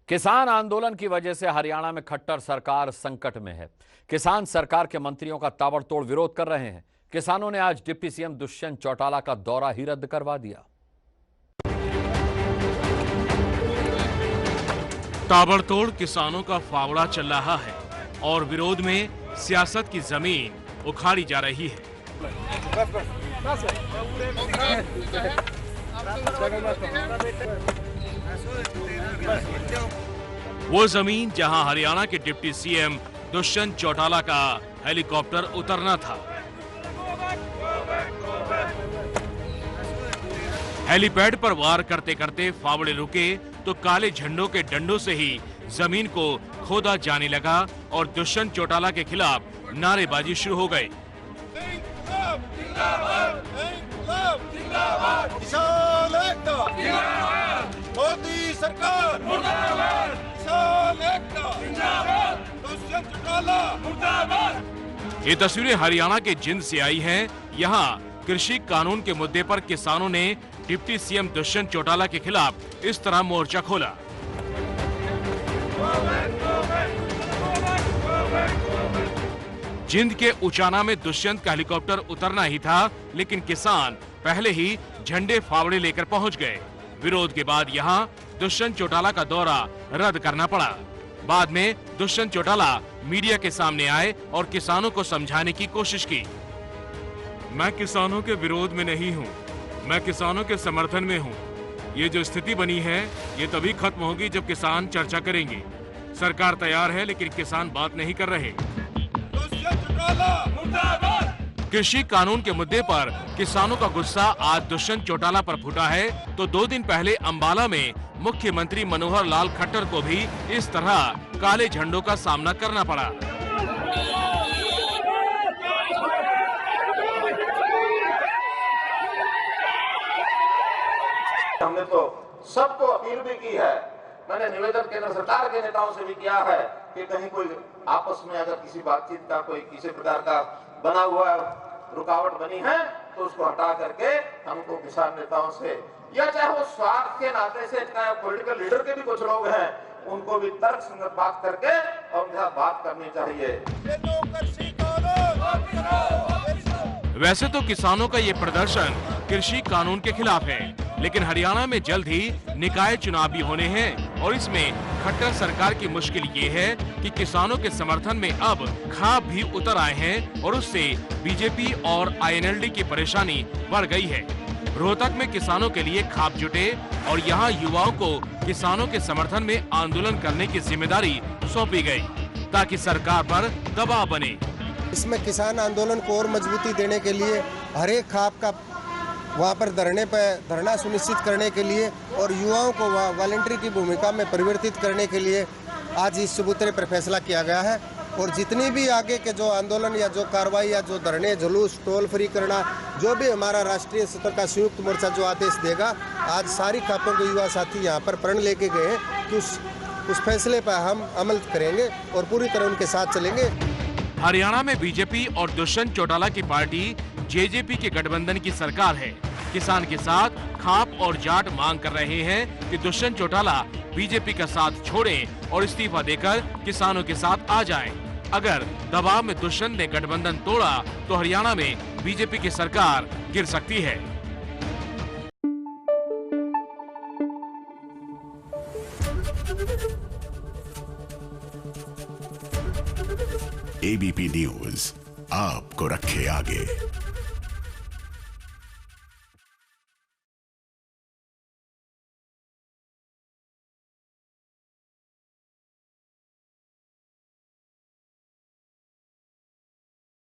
किसान आंदोलन की वजह से हरियाणा में खट्टर सरकार संकट में है। किसान सरकार के मंत्रियों का ताबड़तोड़ विरोध कर रहे हैं। किसानों ने आज डिप्टी सीएम दुष्यंत चौटाला का दौरा ही रद्द करवा दिया। ताबड़तोड़ किसानों का फावड़ा चल रहा है और विरोध में सियासत की जमीन उखाड़ी जा रही है। वो जमीन जहां हरियाणा के डिप्टी सीएम दुष्यंत चौटाला का हेलीकॉप्टर उतरना था। हेलीपैड पर वार करते करते फावड़े रुके तो काले झंडों के डंडों से ही जमीन को खोदा जाने लगा और दुष्यंत चौटाला के खिलाफ नारेबाजी शुरू हो गई। मोदी सरकार मुर्दाबाद, दुष्यंत चौटाला मुर्दाबाद। ये तस्वीरें हरियाणा के जिंद से आई हैं। यहाँ कृषि कानून के मुद्दे पर किसानों ने डिप्टी सीएम दुष्यंत चौटाला के खिलाफ इस तरह मोर्चा खोला। जिंद के उचाना में दुष्यंत का हेलीकॉप्टर उतरना ही था, लेकिन किसान पहले ही झंडे फावड़े लेकर पहुंच गए। विरोध के बाद यहां दुष्यंत चौटाला का दौरा रद्द करना पड़ा। बाद में दुष्यंत चौटाला मीडिया के सामने आए और किसानों को समझाने की कोशिश की। मैं किसानों के विरोध में नहीं हूं, मैं किसानों के समर्थन में हूं। ये जो स्थिति बनी है ये तभी खत्म होगी जब किसान चर्चा करेंगे। सरकार तैयार है लेकिन किसान बात नहीं कर रहे। कृषि कानून के मुद्दे पर किसानों का गुस्सा आज दुष्यंत चौटाला पर फूटा है तो 2 दिन पहले अंबाला में मुख्यमंत्री मनोहर लाल खट्टर को भी इस तरह काले झंडों का सामना करना पड़ा। हमने तो सबको अपील भी की है, मैंने निवेदन केंद्र सरकार के नेताओं से भी किया है कि कहीं कोई आपस में अगर किसी बातचीत का कोई किसी प्रकार का बना हुआ रुकावट बनी है तो उसको हटा करके हमको किसान नेताओं से या चाहे वो स्वार्थ के नाते से चाहे पॉलिटिकल लीडर के भी कुछ लोग हैं उनको भी तर्क संगत बात करके और उनके साथ बात करनी चाहिए। वैसे तो किसानों का ये प्रदर्शन कृषि कानून के खिलाफ है, लेकिन हरियाणा में जल्द ही निकाय चुनाव भी होने हैं और इसमें खट्टर सरकार की मुश्किल ये है कि किसानों के समर्थन में अब खाप भी उतर आए हैं और उससे बीजेपी और आईएनएलडी की परेशानी बढ़ गई है। रोहतक में किसानों के लिए खाप जुटे और यहाँ युवाओं को किसानों के समर्थन में आंदोलन करने की जिम्मेदारी सौंपी गई ताकि सरकार पर दबाव बने। इसमें किसान आंदोलन को और मजबूती देने के लिए हर एक खाप का वहाँ पर धरना सुनिश्चित करने के लिए और युवाओं को वॉलंटियर की भूमिका में परिवर्तित करने के लिए आज इस चबूतरे पर फैसला किया गया है। और जितनी भी आगे के जो आंदोलन या जो कार्रवाई या जो धरने जुलूस टोल फ्री करना जो भी हमारा राष्ट्रीय स्तर का संयुक्त मोर्चा जो आदेश देगा, आज सारी खापों के युवा साथी यहाँ पर प्रण लेके गए हैं कि उस फैसले पर हम अमल करेंगे और पूरी तरह उनके साथ चलेंगे। हरियाणा में बीजेपी और दुष्यंत चौटाला की पार्टी जेजेपी के गठबंधन की सरकार है। किसान के साथ खाप और जाट मांग कर रहे हैं कि दुष्यंत चौटाला बीजेपी का साथ छोड़ें और इस्तीफा देकर किसानों के साथ आ जाएं। अगर दबाव में दुष्यंत ने गठबंधन तोड़ा तो हरियाणा में बीजेपी की सरकार गिर सकती है। एबीपी न्यूज आपको रखे आगे।